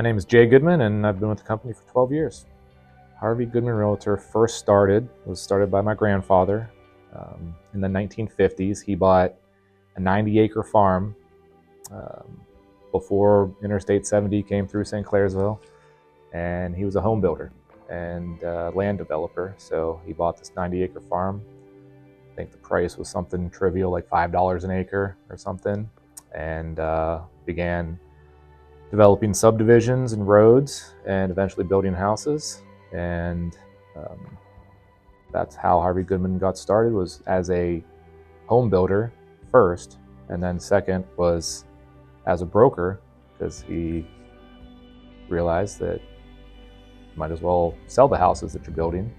name is Jay Goodman, and I've been with the company for 12 years. Harvey Goodman Realtor was started by my grandfather in the 1950s. He bought a 90-acre farm before Interstate 70 came through St. Clairsville, and he was a home builder and land developer. So he bought this 90-acre farm. I think the price was something trivial like $5 an acre or something, and began developing subdivisions and roads and eventually building houses. And that's how Harvey Goodman got started, was as a home builder first, and then second was as a broker, because he realized that you might as well sell the houses that you're building.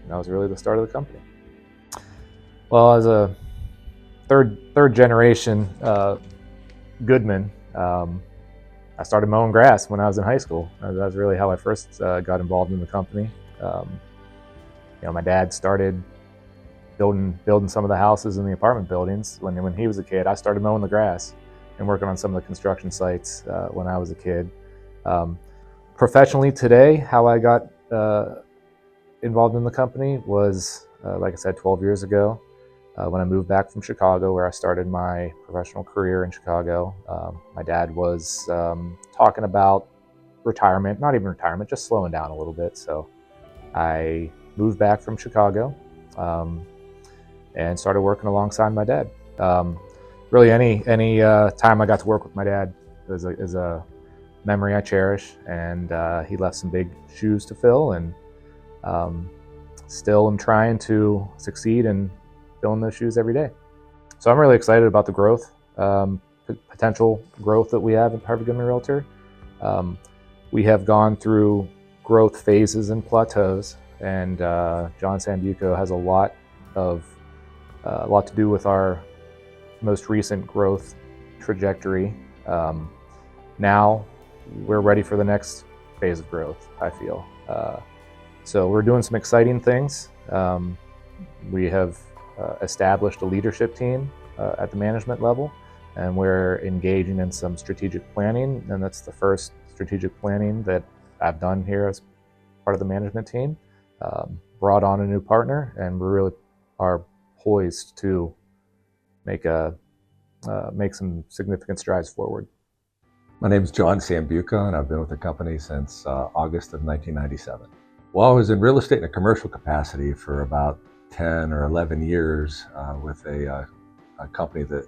And that was really the start of the company. Well, as a third generation Goodman, I started mowing grass when I was in high school. That's really how I first got involved in the company. My dad started building some of the houses in the apartment buildings when he was a kid. I started mowing the grass and working on some of the construction sites when I was a kid. Professionally today, how I got involved in the company was, like I said, 12 years ago. When I moved back from Chicago, where I started my professional career in Chicago. My dad was talking about retirement, not even retirement, just slowing down a little bit. So I moved back from Chicago and started working alongside my dad. Really, any time I got to work with my dad is a memory I cherish, and he left some big shoes to fill, and still am trying to succeed in filling those shoes every day. So I'm really excited about the growth, potential growth that we have at Harvey Goodman Realtor. We have gone through growth phases and plateaus, and John Sambuco has a lot to do with our most recent growth trajectory. Now we're ready for the next phase of growth, I feel. So we're doing some exciting things. We have established a leadership team at the management level, and we're engaging in some strategic planning, and that's the first strategic planning that I've done here as part of the management team. Brought on a new partner, and we really are poised to make some significant strides forward. My name is John Sambuco, and I've been with the company since August of 1997. Well, I was in real estate in a commercial capacity for about 10 or 11 years with a company that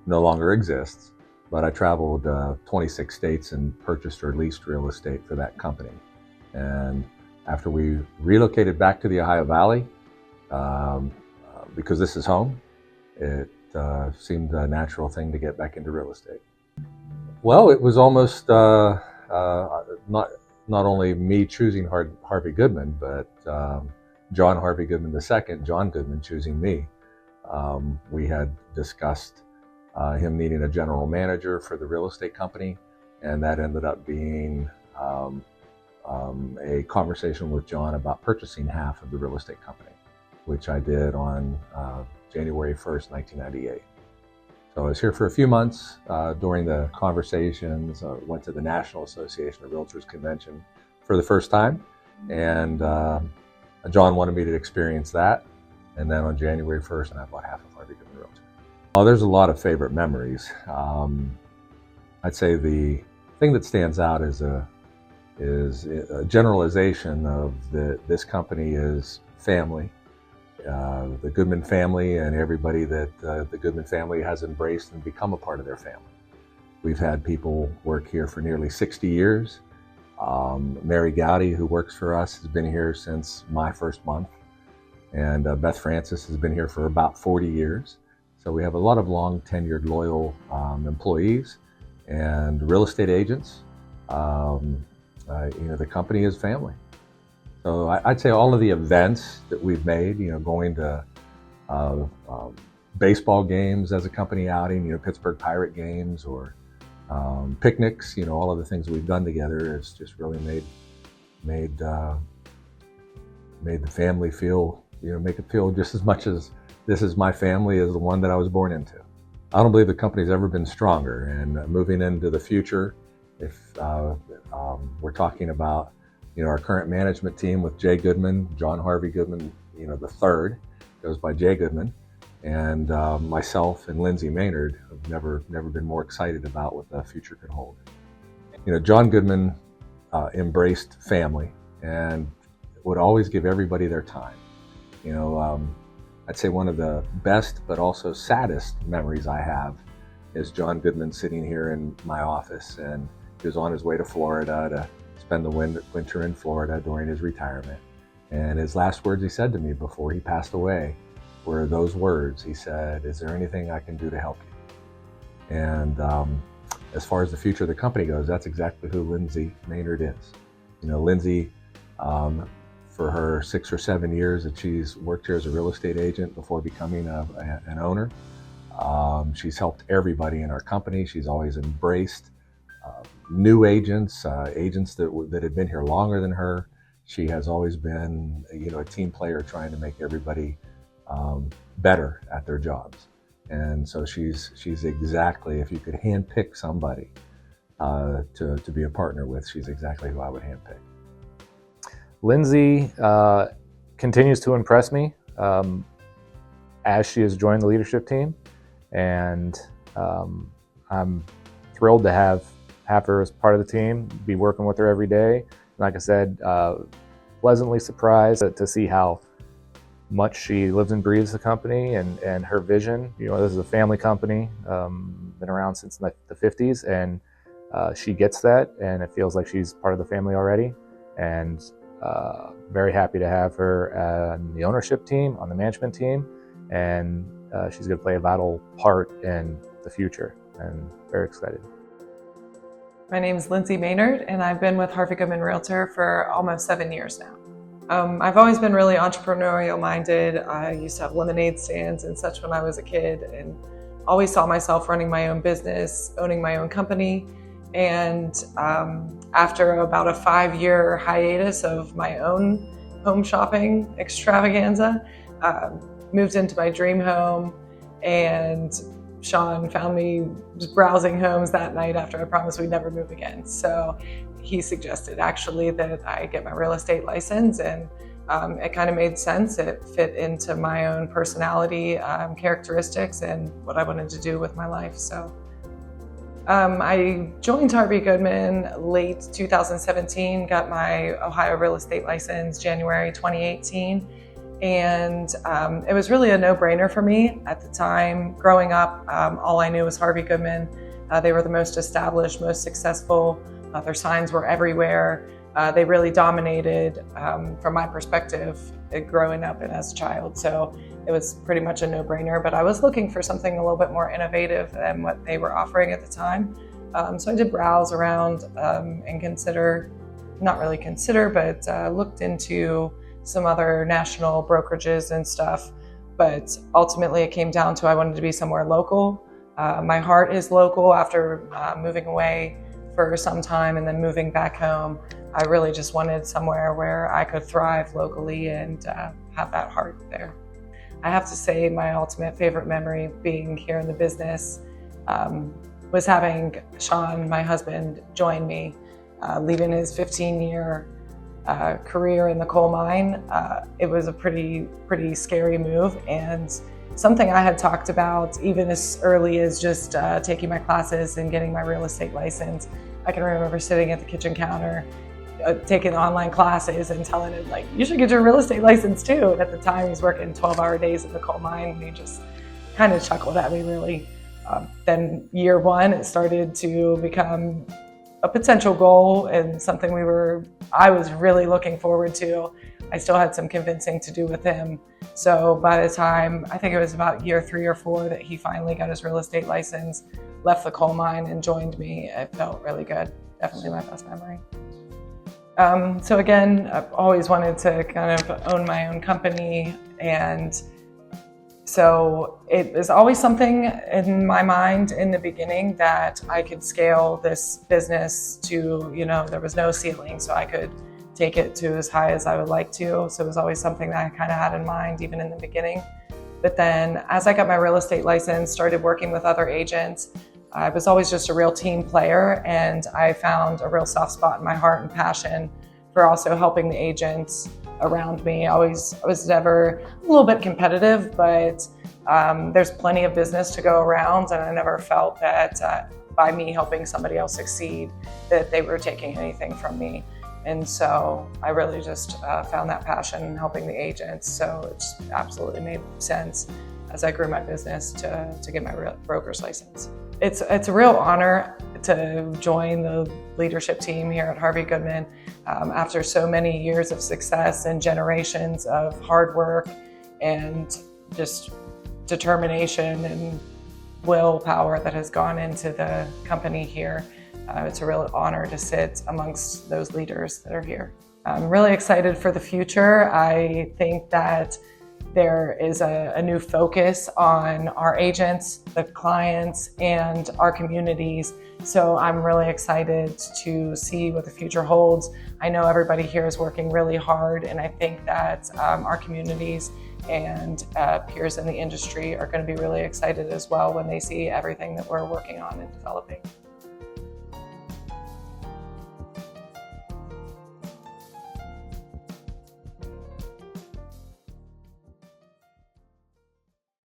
no longer exists, but I traveled 26 states and purchased or leased real estate for that company. And after we relocated back to the Ohio Valley, because this is home, it seemed a natural thing to get back into real estate. Well, it was almost not only me choosing Harvey Goodman, but John Harvey Goodman II, John Goodman, choosing me. We had discussed him needing a general manager for the real estate company, and that ended up being a conversation with John about purchasing half of the real estate company, which I did on January 1st, 1998. So I was here for a few months during the conversations. Went to the National Association of Realtors convention for the first time, and John wanted me to experience that. And then on January 1st, I bought half of Harvey Goodman Realtor. Oh, there's a lot of favorite memories. I'd say the thing that stands out is a generalization of this company is family. The Goodman family and everybody that the Goodman family has embraced and become a part of their family. We've had people work here for nearly 60 years. Mary Gowdy, who works for us, has been here since my first month. And Beth Francis has been here for about 40 years. So we have a lot of long tenured, loyal employees and real estate agents. The company is family. So I'd say all of the events that we've made, going to baseball games as a company outing, Pittsburgh Pirate games, or picnics, all of the things we've done together has just really made the family feel, make it feel just as much as this is my family as the one that I was born into. I don't believe the company's ever been stronger, and moving into the future, If we're talking about, our current management team with Jay Goodman, John Harvey Goodman, the third goes by Jay Goodman, and myself and Lyndsay Maynard have never been more excited about what the future could hold. John Goodman embraced family and would always give everybody their time. I'd say one of the best but also saddest memories I have is John Goodman sitting here in my office, and he was on his way to Florida to spend the winter in Florida during his retirement. And his last words he said to me before he passed away were those words. He said, "Is there anything I can do to help you?" And as far as the future of the company goes, that's exactly who Lyndsay Maynard is. Lyndsay, for her 6 or 7 years that she's worked here as a real estate agent before becoming an owner, she's helped everybody in our company. She's always embraced new agents, agents that had been here longer than her. She has always been, a team player trying to make everybody better at their jobs. And so she's exactly, if you could handpick somebody to be a partner with, she's exactly who I would handpick. Lyndsay continues to impress me as she has joined the leadership team, and I'm thrilled to have her as part of the team, be working with her every day. Like I said, pleasantly surprised to see how much she lives and breathes the company and her vision. This is a family company, been around since the 50s, and she gets that, and it feels like she's part of the family already. And very happy to have her on the ownership team, on the management team, and she's going to play a vital part in the future, and very excited. My name is Lyndsay Maynard, and I've been with Harvey Goodman Realtor for almost 7 years now. I've always been really entrepreneurial minded. I used to have lemonade stands and such when I was a kid, and always saw myself running my own business, owning my own company. And after about a 5-year hiatus of my own home shopping extravaganza, moved into my dream home, and Sean found me just browsing homes that night after I promised we'd never move again. So he suggested actually that I get my real estate license, and it kind of made sense. It fit into my own personality, characteristics, and what I wanted to do with my life. So I joined Harvey Goodman late 2017, got my Ohio real estate license January 2018. And it was really a no-brainer for me at the time. Growing up, all I knew was Harvey Goodman. They were the most established, most successful. Their signs were everywhere. They really dominated from my perspective growing up and as a child. So it was pretty much a no-brainer, but I was looking for something a little bit more innovative than what they were offering at the time. So I did browse around and looked into some other national brokerages and stuff. But ultimately it came down to I wanted to be somewhere local. My heart is local. After moving away for some time and then moving back home, I really just wanted somewhere where I could thrive locally and have that heart there. I have to say my ultimate favorite memory being here in the business was having Sean, my husband, join me, leaving his 15-year career in the coal mine. It was a pretty scary move, and something I had talked about even as early as just taking my classes and getting my real estate license. I can remember sitting at the kitchen counter taking online classes and telling him, like, you should get your real estate license too. And at the time he's working 12-hour days at the coal mine, and he just kind of chuckled at me really. Then year one, it started to become a potential goal and something I was really looking forward to. I still had some convincing to do with him. So by the time, I think it was about year 3 or 4 that he finally got his real estate license, left the coal mine and joined me, it felt really good. Definitely my best memory. So again, I've always wanted to kind of own my own company, and so it was always something in my mind in the beginning that I could scale this business to, there was no ceiling, so I could take it to as high as I would like to. So it was always something that I kind of had in mind, even in the beginning. But then as I got my real estate license, started working with other agents, I was always just a real team player, and I found a real soft spot in my heart and passion for also helping the agents around me. I was never a little bit competitive, but there's plenty of business to go around, and I never felt that by me helping somebody else succeed that they were taking anything from me. And so I really just found that passion in helping the agents. So it just absolutely made sense as I grew my business to get my broker's license. It's a real honor to join the leadership team here at Harvey Goodman after so many years of success and generations of hard work and just determination and willpower that has gone into the company here. It's a real honor to sit amongst those leaders that are here. I'm really excited for the future. I think that there is a new focus on our agents, the clients, and our communities. So I'm really excited to see what the future holds. I know everybody here is working really hard, and I think that our communities and peers in the industry are going to be really excited as well when they see everything that we're working on and developing.